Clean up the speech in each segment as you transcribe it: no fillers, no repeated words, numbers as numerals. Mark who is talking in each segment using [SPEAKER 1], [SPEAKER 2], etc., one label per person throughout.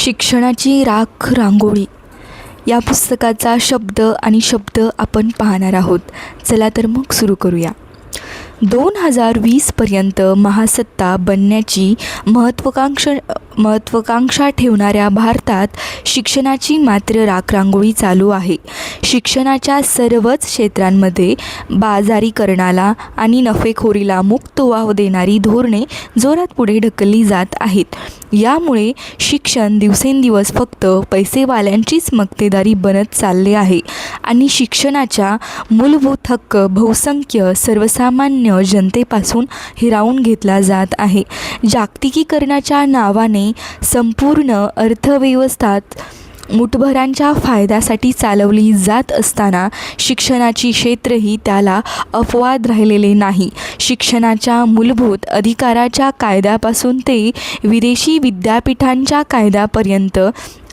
[SPEAKER 1] शिक्षणाची राख रांगोळी या पुस्तकाचा शब्द आपण पाहणार आहोत. चला तर मग सुरू करूया. 2020पर्यंत महासत्ता बनण्याची महत्त्वाकांक्षा ठेवणाऱ्या भारतात शिक्षणाची मात्र राखरांगोळी चालू आहे. शिक्षणाच्या सर्वच क्षेत्रांमध्ये बाजारीकरणाला आणि नफेखोरीला मुक्त वाव देणारी धोरणे जोरात पुढे ढकलली जात आहेत. यामुळे शिक्षण दिवसेंदिवस फक्त पैसेवाल्यांचीच मक्तेदारी बनत चालले आहे आणि शिक्षणाच्या मूलभूत हक्क बहुसंख्य सर्वसामान्य जनतेपासून हिरावून घेतला जात आहे. जागतिकीकरणाच्या नावाने संपूर्ण अर्थव्यवस्थाच मुठभरांच्या फायद्यासाठी चालवली जात असताना शिक्षणाची क्षेत्रही त्याला अपवाद राहिलेले नाही. शिक्षणाच्या मूलभूत अधिकाराच्या कायद्यापासून ते विदेशी विद्यापीठांच्या कायद्यापर्यंत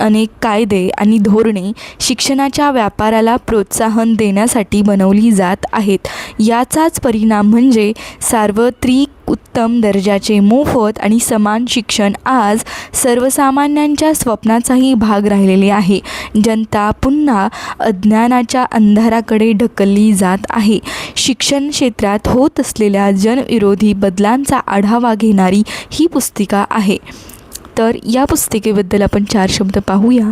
[SPEAKER 1] अनेक कायदे आणि धोरणे शिक्षणाच्या व्यापाराला प्रोत्साहन देण्यासाठी बनवली जात आहेत. याचाच परिणाम म्हणजे सार्वत्रिक उत्तम दर्जाचे मोफत आणि समान शिक्षण आज सर्वसामान्यांच्या स्वप्नाचाही भाग राहिलेले आहे. जनता पुन्हा अज्ञानाच्या अंधाराकडे ढकलली जात आहे. शिक्षण क्षेत्रात होत असलेल्या जनविरोधी बदलांचा आढावा घेणारी ही पुस्तिका आहे. तर या पुस्तिकेबद्दल आपण 4 शब्द पाहूया.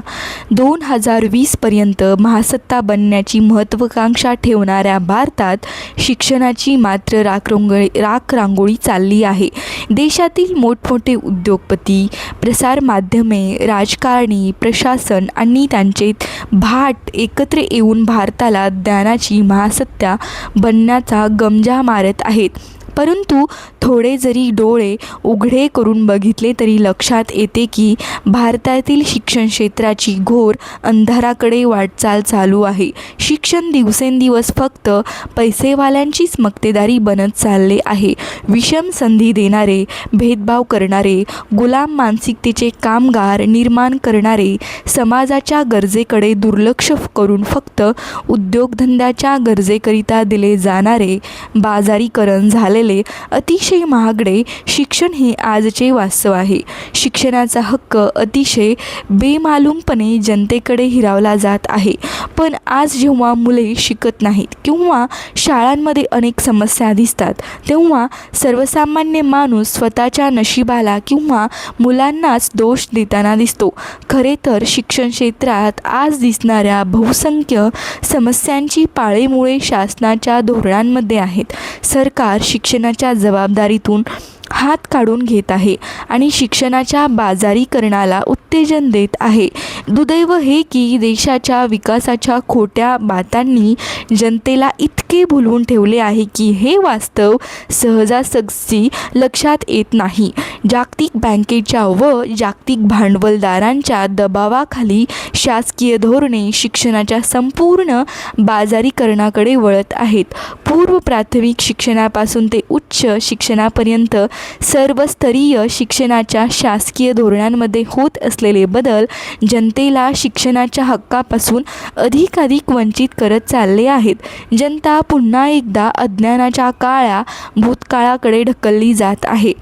[SPEAKER 1] 2020पर्यंत महासत्ता बनण्याची महत्त्वाकांक्षा ठेवणाऱ्या भारतात शिक्षणाची मात्र राखरांगोळी चालली आहे. देशातील मोठमोठे उद्योगपती, प्रसारमाध्यमे, राजकारणी, प्रशासन आणि त्यांचे भाट एकत्र येऊन भारताला ज्ञानाची महासत्ता बनण्याचा गमजा मारत आहेत. परंतु थोडे जरी डोळे उघडे करून बघितले तरी लक्षात येते की भारतातील शिक्षण क्षेत्राची घोर अंधाराकडे वाटचाल चालू आहे. शिक्षण दिवसेंदिवस फक्त पैसेवाल्यांचीच मक्तेदारी बनत चालले आहे. विषम संधी देणारे, भेदभाव करणारे, गुलाम मानसिकतेचे कामगार निर्माण करणारे, समाजाच्या गरजेकडे दुर्लक्ष करून फक्त उद्योगधंद्याच्या गरजेकरिता दिले जाणारे बाजारीकरण झालेले अतिशय महागडे शिक्षण हे आजचे वास्तव आहे. शिक्षणाचा हक्क अतिशय बेमालूमपणे जनतेकडे हिरावला जात आहे. पण आज जेव्हा मुले शिकत नाहीत किंवा शाळांमध्ये अनेक समस्या दिसतात तेव्हा सर्वसामान्य माणूस स्वतःच्या नशिबाला किंवा मुलांनाच दोष देताना दिसतो. खरे तर शिक्षण क्षेत्रात आज दिसणाऱ्या बहुसंख्य समस्यांची पाळेमुळे शासनाच्या धोरणांमध्ये आहेत. सरकार शिक्षणाच्या जबाबदारीतून हात काढून घेत आहे आणि शिक्षणाच्या बाजारीकरणाला उत्तेजन देत आहे. दुर्दैव हे की देशाच्या विकासाच्या खोट्या बातांनी जनतेला इतके भुलवून ठेवले आहे की हे वास्तव सहजासहजी लक्षात येत नाही. जागतिक बँकेच्या व जागतिक भांडवलदारांच्या दबावाखाली शासकीय धोरणे शिक्षणाच्या संपूर्ण बाजारीकरणाकडे वळत आहेत. पूर्व प्राथमिक शिक्षणापासून ते उच्च शिक्षणापर्यंत सर्वस्तरीय शिक्षणाच्या शासकीय धोरणांमध्ये होत असलेले बदल जनतेला शिक्षणाच्या हक्कापासून अधिकाधिक वंचित करत चालले आहेत. जनता पुन्हा एकदा अज्ञानाच्या काळ्या भूतकाळाकडे ढकलली जात आहे.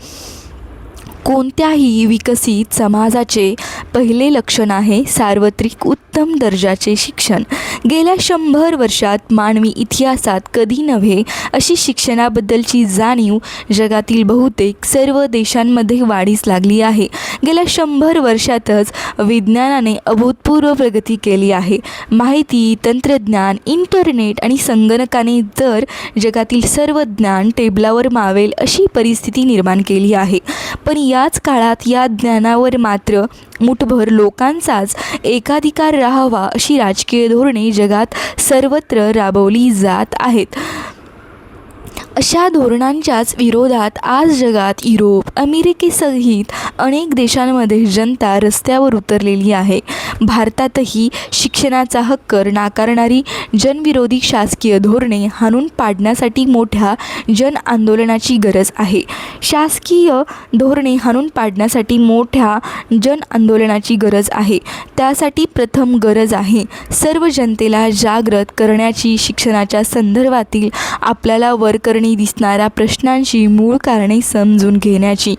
[SPEAKER 1] कोणत्याही विकसित समाजाचे पहिले लक्षण आहे सार्वत्रिक उत्तम दर्जाचे शिक्षण. गेल्या 100 वर्षात मानवी इतिहासात कधी नव्हे अशी शिक्षणाबद्दलची जाणीव जगातील बहुतेक सर्व देशांमध्ये वाढीस लागली आहे. गेल्या 100 वर्षातच विज्ञानाने अभूतपूर्व प्रगती केली आहे. माहिती, तंत्रज्ञान, इंटरनेट आणि संगणकाने जर जगातील सर्व ज्ञान टेबलावर मावेल अशी परिस्थिती निर्माण केली आहे. पण याच काळात या ज्ञानावर मात्र मुठभर लोकांचाच एकाधिकार राहावा अशी राजकीय धोरणे जगात सर्वत्र राबवली जात आहेत. अशा धोरणांच्याच विरोधात आज जगात युरोप, अमेरिकेसहित अनेक देशांमध्ये जनता रस्त्यावर उतरलेली आहे. भारतातही शिक्षणाचा हक्क नाकारणारी जनविरोधी शासकीय धोरणे हाणून पाडण्यासाठी मोठ्या जनआंदोलनाची गरज आहे. शासकीय धोरणे हाणून पाडण्यासाठी मोठ्या जनआंदोलनाची गरज आहे. त्यासाठी प्रथम गरज आहे सर्व जनतेला जागृत करण्याची. शिक्षणाच्या संदर्भातील आपल्याला वरकरणी दिसणाऱ्या प्रश्नांची मूळ कारणे समजून घेण्याची.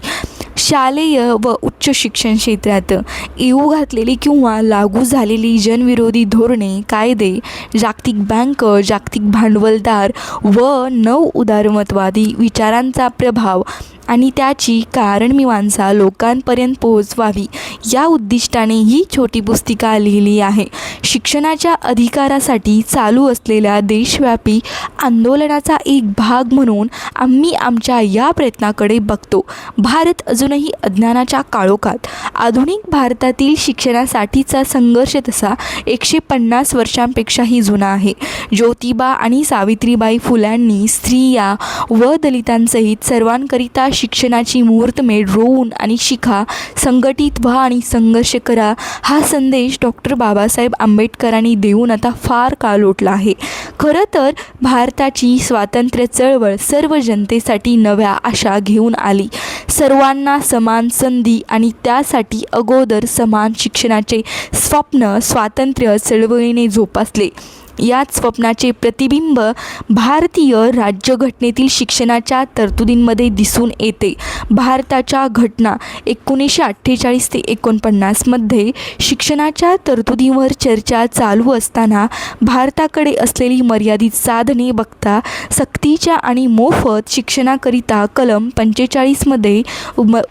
[SPEAKER 1] शालेय व उच्च शिक्षण क्षेत्रात येऊ घातलेली किंवा लागू झालेली जनविरोधी धोरणे, कायदे, जागतिक बँक, जागतिक भांडवलदार व नवउदारमतवादी विचारांचा प्रभाव आणि त्याची कारणमीमांसा लोकांपर्यंत पोहोचवावी या उद्दिष्टाने ही छोटी पुस्तिका लिहिली आहे. शिक्षणाच्या अधिकारासाठी चालू असलेल्या देशव्यापी आंदोलनाचा एक भाग म्हणून आम्ही आमच्या या प्रयत्नाकडे बघतो. भारत अजूनही अज्ञानाच्या काळोखात. आधुनिक भारतातील शिक्षणासाठीचा संघर्ष तसा 150 वर्षांपेक्षाही जुना आहे. ज्योतिबा आणि सावित्रीबाई फुल्यांनी स्त्रिया व दलितांसहित सर्वांकरिता शिक्षणाची मुहूर्तमेढ रोवून आणि शिका, संघटित व्हा आणि संघर्ष करा हा संदेश डॉक्टर बाबासाहेब आंबेडकरांनी देऊन आता फार काळ लोटला आहे. खरं तर भारताची स्वातंत्र्य चळवळ सर्व जनतेसाठी नव्या आशा घेऊन आली. सर्वांना समान संधी आणि त्यासाठी अगोदर समान शिक्षणाचे स्वप्न स्वातंत्र्य चळवळीने जोपासले. याच स्वप्नाचे प्रतिबिंब भारतीय राज्यघटनेतील शिक्षणाच्या तरतुदींमध्ये दिसून येते. भारताच्या घटना 1948 ते 49 मध्ये शिक्षणाच्या तरतुदींवर चर्चा चालू असताना भारताकडे असलेली मर्यादित साधने बघता सक्तीच्या आणि मोफत शिक्षणाकरिता कलम 45 मध्ये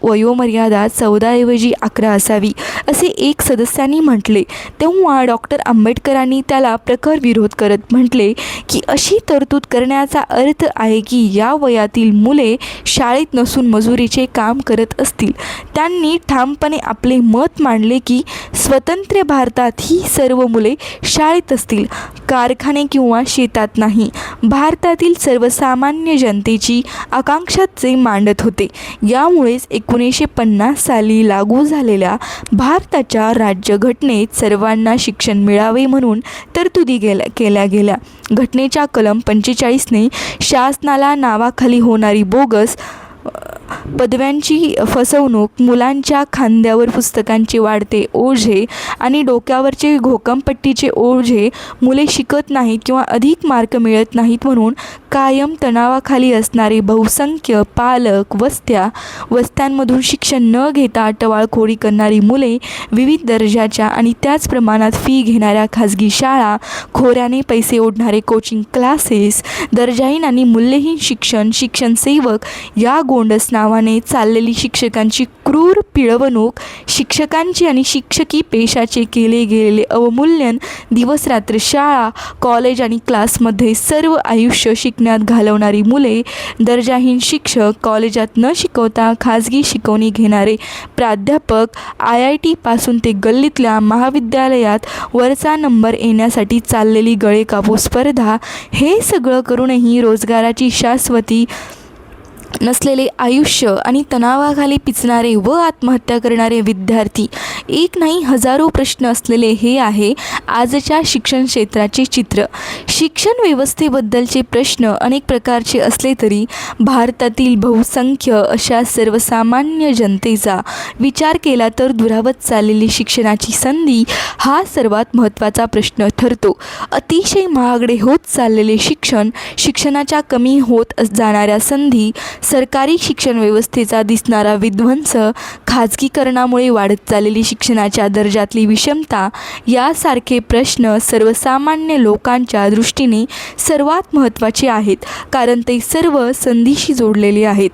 [SPEAKER 1] वयोमर्यादा 14 ऐवजी 11 असावी असे एक सदस्यांनी म्हटले. तेव्हा डॉक्टर आंबेडकरांनी त्याला प्रखर विरोध करत म्हटले की अशी तरतूद करण्याचा अर्थ आहे की या वयातील मुले शाळेत नसून मजुरीचे काम करत असतील. त्यांनी ठामपणे आपले मत मांडले की स्वतंत्र भारतात ही सर्व मुले शाळेत असतील, कारखाने किंवा शेतात नाही. भारतातील सर्वसामान्य जनतेची आकांक्षा ते मांडत होते. यामुळेच 1950 साली लागू झालेल्या भारताच्या राज्यघटनेत सर्वांना शिक्षण मिळावे म्हणून तरतुदी केल्या गेल्या. घटनेच्या कलम 45ने शासनाला नावाखाली होणारी बोगस पदव्यांची फसवणूक, मुलांच्या खांद्यावर पुस्तकांचे वाढते ओझे आणि डोक्यावरचे घोकमपट्टीचे ओझे, मुले शिकत नाहीत किंवा अधिक मार्क मिळत नाहीत म्हणून कायम तणावाखाली असणारे बहुसंख्य पालक, वस्त्यांमधून शिक्षण न घेता टवाळखोरी करणारी मुले, विविध दर्जाच्या आणि त्याच प्रमाणात फी घेणाऱ्या खाजगी शाळा, खोऱ्याने पैसे ओढणारे कोचिंग क्लासेस, दर्जाहीन आणि मूल्यहीन शिक्षण सेवक या गोंडस नावाने चाललेली शिक्षकांची क्रूर पिळवणूक, शिक्षकांची आणि शिक्षकी पेशाचे केले गेलेले अवमूल्यन, दिवसरात्र शाळा, कॉलेज आणि क्लासमध्ये सर्व आयुष्य शिकण्यात घालवणारी मुले, दर्जाहीन शिक्षक, कॉलेजात न शिकवता खाजगी शिकवणी घेणारे प्राध्यापक, IIT पासून ते गल्लीतल्या महाविद्यालयात वरचा नंबर येण्यासाठी चाललेली गळेकापू स्पर्धा, हे सगळं करूनही रोजगाराची शाश्वती नसलेले आयुष्य आणि तणावाखाली पिचणारे व आत्महत्या करणारे विद्यार्थी, एक नाही हजारो प्रश्न असलेले हे आहे आजच्या शिक्षण क्षेत्राचे चित्र. शिक्षण व्यवस्थेबद्दलचे प्रश्न अनेक प्रकारचे असले तरी भारतातील बहुसंख्य अशा सर्वसामान्य जनतेचा विचार केला तर दुरावत चाललेली शिक्षणाची संधी हा सर्वात महत्त्वाचा प्रश्न ठरतो. अतिशय महागडे होत चाललेले शिक्षणाच्या कमी होत जाणाऱ्या संधी, सरकारी शिक्षण व्यवस्थेचा दिसणारा विध्वंस, खाजगीकरणामुळे वाढत चाललेली शिक्षणाच्या दर्जातली विषमता यासारखे प्रश्न सर्वसामान्य लोकांच्या दृष्टीने सर्वात महत्त्वाचे आहेत, कारण ते सर्व संधीशी जोडलेले आहेत.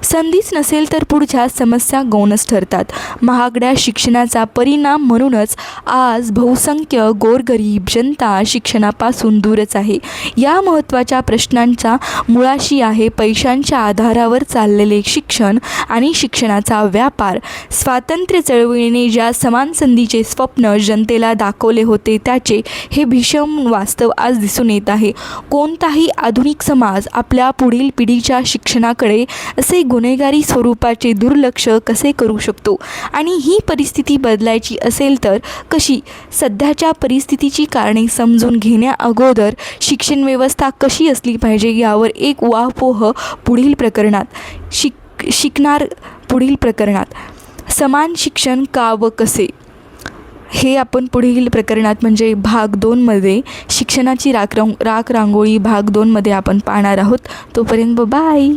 [SPEAKER 1] संधीच नसेल तर पुढच्या समस्या गौणच ठरतात. महागड्या शिक्षणाचा परिणाम म्हणूनच आज बहुसंख्य गोरगरीब जनता शिक्षणापासून दूरच आहे. या महत्त्वाच्या प्रश्नांचा मुळाशी आहे पैशांच्या आधारावर चाललेले शिक्षण आणि शिक्षणाचा व्यापार. स्वातंत्र्य चळवळीने ज्या समान संधीचे स्वप्न जनतेला दाखवले होते त्याचे हे भीषण वास्तव आज दिसून येत आहे. कोणताही आधुनिक समाज आपल्या पुढील पिढीच्या शिक्षणाकडे असे गुन्हेगारी स्वरूपाचे दुर्लक्ष कसे करू शकतो आणि ही परिस्थिती बदलायची असेल तर कशी? सध्याच्या परिस्थितीची कारणे समजून घेण्याअगोदर शिक्षण व्यवस्था कशी असली पाहिजे यावर एक वापोह पुढील प्रकरणात पुढील प्रकरणात समान शिक्षण का व कसे हे आपण पुढील प्रकरणात म्हणजे भाग 2मध्ये शिक्षणाची राख रांगोळी भाग 2मध्ये आपण पाहणार आहोत. तोपर्यंत बाय.